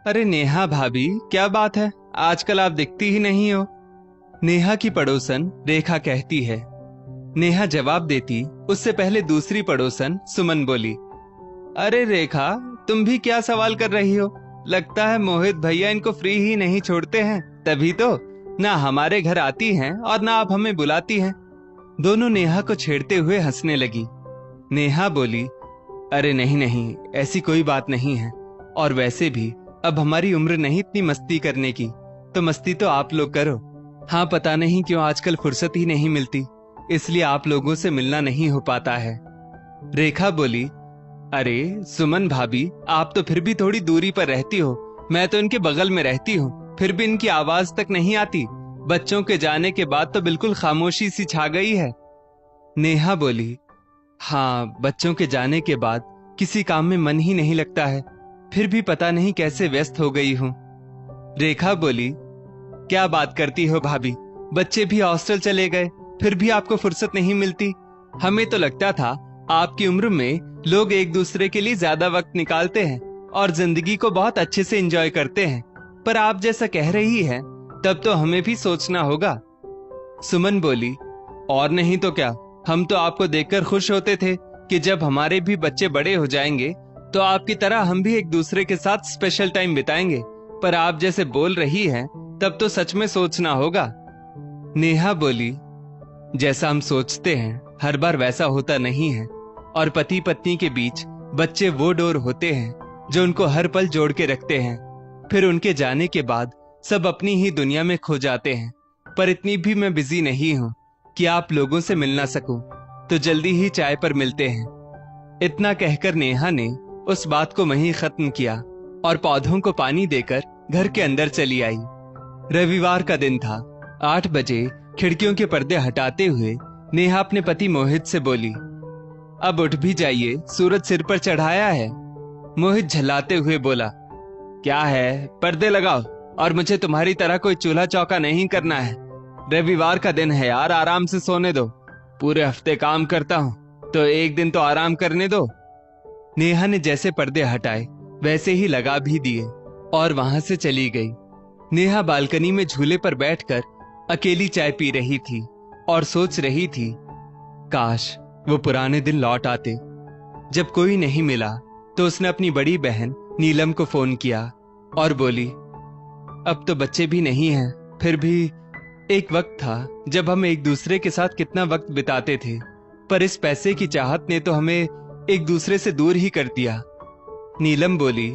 अरे नेहा भाभी, क्या बात है, आजकल आप दिखती ही नहीं हो। नेहा की पड़ोसन रेखा कहती है। नेहा जवाब देती उससे पहले दूसरी पड़ोसन सुमन बोली, अरे रेखा, तुम भी क्या सवाल कर रही हो? लगता है मोहित भैया इनको फ्री ही नहीं छोड़ते हैं, तभी तो ना हमारे घर आती हैं और ना आप हमें बुलाती हैं। दोनों नेहा को छेड़ते हुए हंसने लगी। नेहा बोली, अरे नहीं नहीं, ऐसी कोई बात नहीं है। और वैसे भी अब हमारी उम्र नहीं इतनी मस्ती करने की, तो मस्ती तो आप लोग करो। हाँ, पता नहीं क्यों आजकल फुर्सत ही नहीं मिलती, इसलिए आप लोगों से मिलना नहीं हो पाता है। रेखा बोली, अरे सुमन भाभी, आप तो फिर भी थोड़ी दूरी पर रहती हो, मैं तो इनके बगल में रहती हूँ, फिर भी इनकी आवाज तक नहीं आती। बच्चों के जाने के बाद तो बिल्कुल खामोशी सी छा गई है। नेहा बोली, हाँ, बच्चों के जाने के बाद किसी काम में मन ही नहीं लगता है, फिर भी पता नहीं कैसे व्यस्त हो गई हूँ। रेखा बोली, क्या बात करती हो भाभी, बच्चे भी हॉस्टल चले गए, फिर भी आपको फुर्सत नहीं मिलती। हमें तो लगता था आपकी उम्र में लोग एक दूसरे के लिए ज्यादा वक्त निकालते हैं और जिंदगी को बहुत अच्छे से एंजॉय करते हैं, पर आप जैसा कह रही हैं तब तो हमें भी सोचना होगा। सुमन बोली, और नहीं तो क्या, हम तो आपको देखकर खुश होते थे कि जब हमारे भी बच्चे बड़े हो जाएंगे तो आपकी तरह हम भी एक दूसरे के साथ स्पेशल टाइम बिताएंगे, पर आप जैसे बोल रही हैं तब तो सच में सोचना होगा। नेहा बोली, जैसा हम सोचते हैं हर बार वैसा होता नहीं है, और पति पत्नी के बीच बच्चे वो डोर होते हैं जो उनको हर पल जोड़ के रखते हैं। फिर उनके जाने के बाद सब अपनी ही दुनिया में खो जाते हैं, पर इतनी भी मैं बिजी नहीं हूँ कि आप लोगों से मिल ना सकूं, तो जल्दी ही चाय पर मिलते हैं। इतना कहकर नेहा ने उस बात को वहीं खत्म किया और पौधों को पानी देकर घर के अंदर चली आई। रविवार का दिन था। 8 बजे खिड़कियों के पर्दे हटाते हुए नेहा अपने पति मोहित से बोली, अब उठ भी जाइए, सूरज सिर पर चढ़ाया है। मोहित झल्लाते हुए बोला, क्या है, पर्दे लगाओ, और मुझे तुम्हारी तरह कोई चूल्हा चौका नहीं करना है। रविवार का दिन है यार, आराम से सोने दो। पूरे हफ्ते काम करता हूँ तो एक दिन तो आराम करने दो। नेहा ने जैसे पर्दे हटाए वैसे ही लगा भी दिए और वहां से चली गई। नेहा बालकनी में झूले पर बैठकर अकेली चाय पी रही थी और सोच रही थी, काश वो पुराने दिन लौट आते। जब कोई नहीं मिला तो उसने अपनी बड़ी बहन नीलम को फोन किया और बोली, अब तो बच्चे भी नहीं हैं, फिर भी एक वक्त था जब हम एक दूसरे के साथ कितना वक्त बिताते थे, पर इस पैसे की चाहत ने तो हमें एक दूसरे से दूर ही कर दिया। नीलम बोली,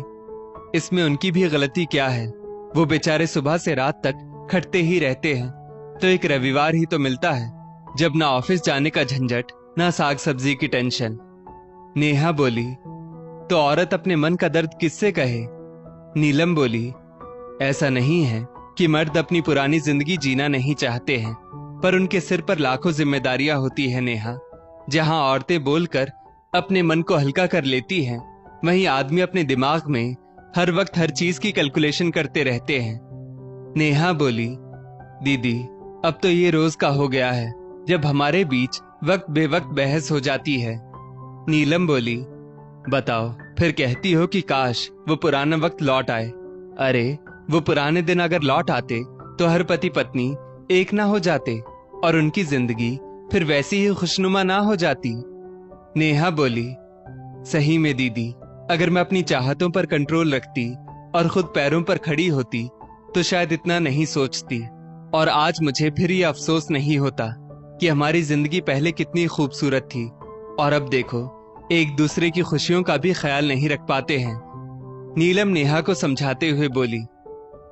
इसमें उनकी भी गलती क्या है, वो बेचारे सुबह से रात तक खटते ही रहते हैं, तो एक रविवार ही तो मिलता है जब ना ऑफिस जाने का झंझट, ना साग सब्जी की टेंशन। नेहा बोली, तो औरत अपने मन का दर्द किससे कहे? नीलम बोली, ऐसा नहीं है कि मर्द अपनी पुरानी जिंदगी जीना नहीं चाहते हैं, पर उनके सिर पर लाखों जिम्मेदारियां होती है नेहा। जहां औरतें बोलकर अपने मन को हल्का कर लेती हैं, वहीं आदमी अपने दिमाग में हर वक्त हर चीज की कैलकुलेशन करते रहते हैं। नेहा बोली, दीदी, अब तो ये रोज का हो गया है जब हमारे बीच वक्त बेवक्त बहस हो जाती है। नीलम बोली, बताओ, फिर कहती हो कि काश वो पुराना वक्त लौट आए। अरे वो पुराने दिन अगर लौट आते तो हर पति पत्नी एक ना हो जाते और उनकी जिंदगी फिर वैसी ही खुशनुमा ना हो जाती। नेहा बोली, सही में दीदी, अगर मैं अपनी चाहतों पर कंट्रोल रखती और खुद पैरों पर खड़ी होती तो शायद इतना नहीं सोचती, और आज मुझे फिर ये अफसोस नहीं होता कि हमारी जिंदगी पहले कितनी खूबसूरत थी और अब देखो एक दूसरे की खुशियों का भी ख्याल नहीं रख पाते हैं। नीलम नेहा को समझाते हुए बोली,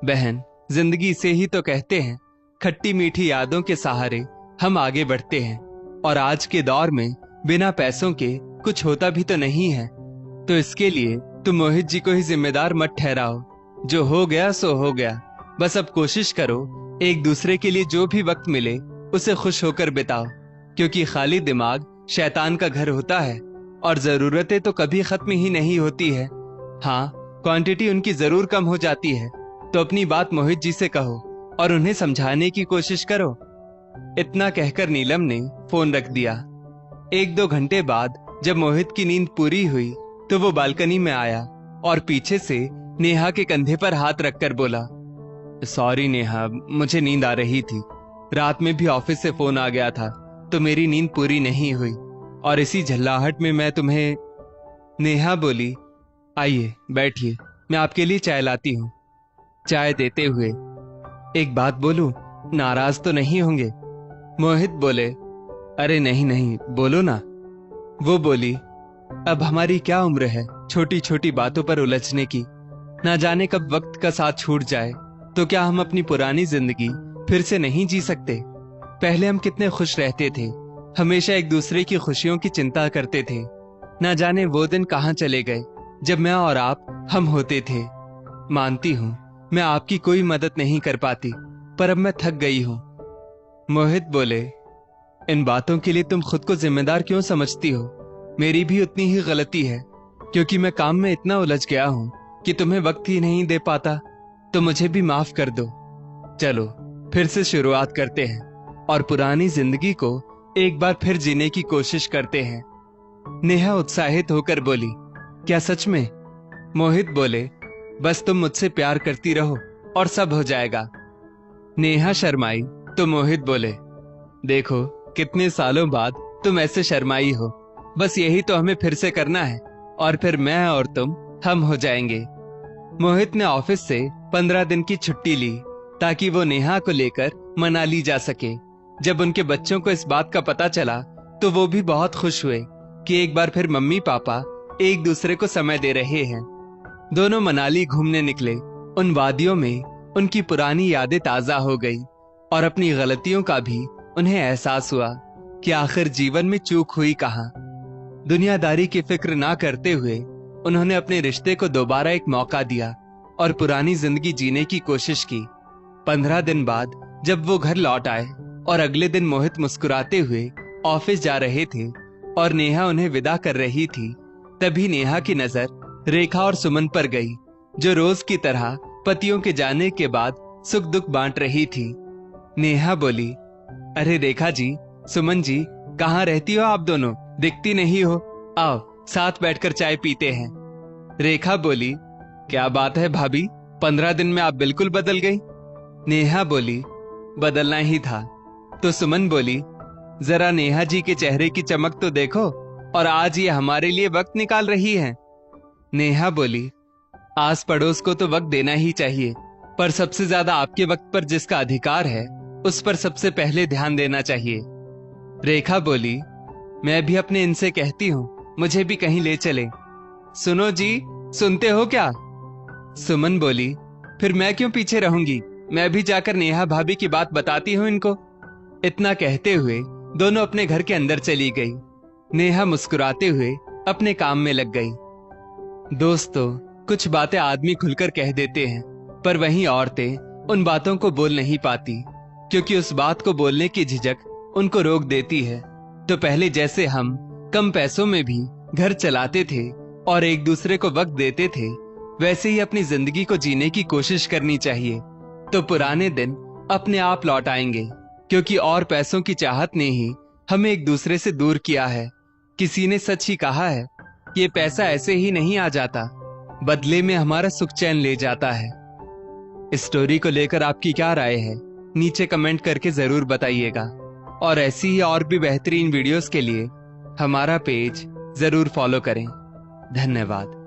बहन, जिंदगी इसे ही तो कहते हैं, खट्टी मीठी यादों के सहारे हम आगे बढ़ते हैं, और आज के दौर में बिना पैसों के कुछ होता भी तो नहीं है, तो इसके लिए तुम मोहित जी को ही जिम्मेदार मत ठहराओ। जो हो गया सो हो गया, बस अब कोशिश करो एक दूसरे के लिए जो भी वक्त मिले उसे खुश होकर बिताओ, क्योंकि खाली दिमाग शैतान का घर होता है और जरूरतें तो कभी खत्म ही नहीं होती है। हाँ, क्वांटिटी उनकी जरूर कम हो जाती है, तो अपनी बात मोहित जी से कहो और उन्हें समझाने की कोशिश करो। इतना कहकर नीलम ने फोन रख दिया। 1-2 घंटे बाद जब मोहित की नींद पूरी हुई तो वो बालकनी में आया और पीछे से नेहा के कंधे पर हाथ रखकर बोला, सॉरी नेहा, मुझे नींद आ रही थी। रात में भी ऑफिस से फोन आ गया था तो मेरी नींद पूरी नहीं हुई और इसी झल्लाहट में मैं तुम्हें। नेहा बोली, आइए बैठिए, मैं आपके लिए चाय लाती हूँ। चाय देते हुए, एक बात बोलूं, नाराज तो नहीं होंगे? मोहित बोले, अरे नहीं नहीं, बोलो ना। वो बोली, अब हमारी क्या उम्र है छोटी छोटी बातों पर उलझने की। ना जाने कब वक्त का साथ छूट जाए तो क्या हम अपनी पुरानी जिंदगी फिर से नहीं जी सकते? पहले हम कितने खुश रहते थे, हमेशा एक दूसरे की खुशियों की चिंता करते थे। ना जाने वो दिन कहाँ चले गए जब मैं और आप हम होते थे। मानती हूँ मैं आपकी कोई मदद नहीं कर पाती, पर अब मैं थक गई हूँ। मोहित बोले, इन बातों के लिए तुम खुद को जिम्मेदार क्यों समझती हो? मेरी भी उतनी ही गलती है, क्योंकि मैं काम में इतना उलझ गया हूँ कि तुम्हें वक्त ही नहीं दे पाता। तो मुझे भी माफ कर दो। चलो फिर से शुरुआत करते हैं और पुरानी जिंदगी को एक बार फिर जीने की कोशिश करते हैं। नेहा उत्साहित होकर बोली, क्या सच में? मोहित बोले, बस तुम मुझसे प्यार करती रहो और सब हो जाएगा। नेहा शर्माई तो मोहित बोले, देखो कितने सालों बाद तुम ऐसे शर्माई हो। बस यही तो हमें फिर से करना है और फिर मैं और तुम हम हो जाएंगे। मोहित ने ऑफिस से 15 दिन की छुट्टी ली ताकि वो नेहा को लेकर मनाली जा सके। जब उनके बच्चों को इस बात का पता चला तो वो भी बहुत खुश हुए कि एक बार फिर मम्मी पापा एक दूसरे को समय दे रहे हैं। दोनों मनाली घूमने निकले। उन वादियों में उनकी पुरानी यादें ताजा हो गई और अपनी गलतियों का भी उन्हें एहसास हुआ कि आखिर जीवन में चूक हुई कहाँ। दुनियादारी की फिक्र ना करते हुए उन्होंने अपने रिश्ते को दोबारा एक मौका दिया और पुरानी जिंदगी जीने की कोशिश की। 15 दिन बाद जब वो घर लौट आए और अगले दिन मोहित मुस्कुराते हुए ऑफिस जा रहे थे और नेहा उन्हें विदा कर रही थी, तभी नेहा की नजर रेखा और सुमन पर गई, जो रोज की तरह पतियों के जाने के बाद सुख दुख बांट रही थी। नेहा बोली, अरे रेखा जी, सुमन जी, कहाँ रहती हो आप दोनों? दिखती नहीं हो। आओ साथ बैठकर चाय पीते हैं। रेखा बोली, क्या बात है भाभी, 15 दिन में आप बिल्कुल बदल गई। नेहा बोली, बदलना ही था। तो सुमन बोली, जरा नेहा जी के चेहरे की चमक तो देखो, और आज ये हमारे लिए वक्त निकाल रही हैं। नेहा बोली, आस पड़ोस को तो वक्त देना ही चाहिए, पर सबसे ज्यादा आपके वक्त पर जिसका अधिकार है उस पर सबसे पहले ध्यान देना चाहिए। रेखा बोली, मैं भी अपने इनसे कहती हूँ मुझे भी कहीं ले चले। सुनो जी, सुनते हो क्या? सुमन बोली, फिर मैं क्यों पीछे रहूंगी, मैं भी जाकर नेहा भाभी की बात बताती हूँ इनको। इतना कहते हुए दोनों अपने घर के अंदर चली गई। नेहा मुस्कुराते हुए अपने काम में लग गई। दोस्तों, कुछ बातें आदमी खुलकर कह देते हैं, पर वहीं औरतें उन बातों को बोल नहीं पाती, क्योंकि उस बात को बोलने की झिझक उनको रोक देती है। तो पहले जैसे हम कम पैसों में भी घर चलाते थे और एक दूसरे को वक्त देते थे, वैसे ही अपनी जिंदगी को जीने की कोशिश करनी चाहिए। तो पुराने दिन अपने आप लौट आएंगे, क्योंकि और पैसों की चाहत ने ही हमें एक दूसरे से दूर किया है। किसी ने सच ही कहा है कि ये पैसा ऐसे ही नहीं आ जाता, बदले में हमारा सुख चैन ले जाता है। इस स्टोरी को लेकर आपकी क्या राय है, नीचे कमेंट करके जरूर बताइएगा। और ऐसी ही और भी बेहतरीन वीडियोस के लिए हमारा पेज जरूर फॉलो करें। धन्यवाद।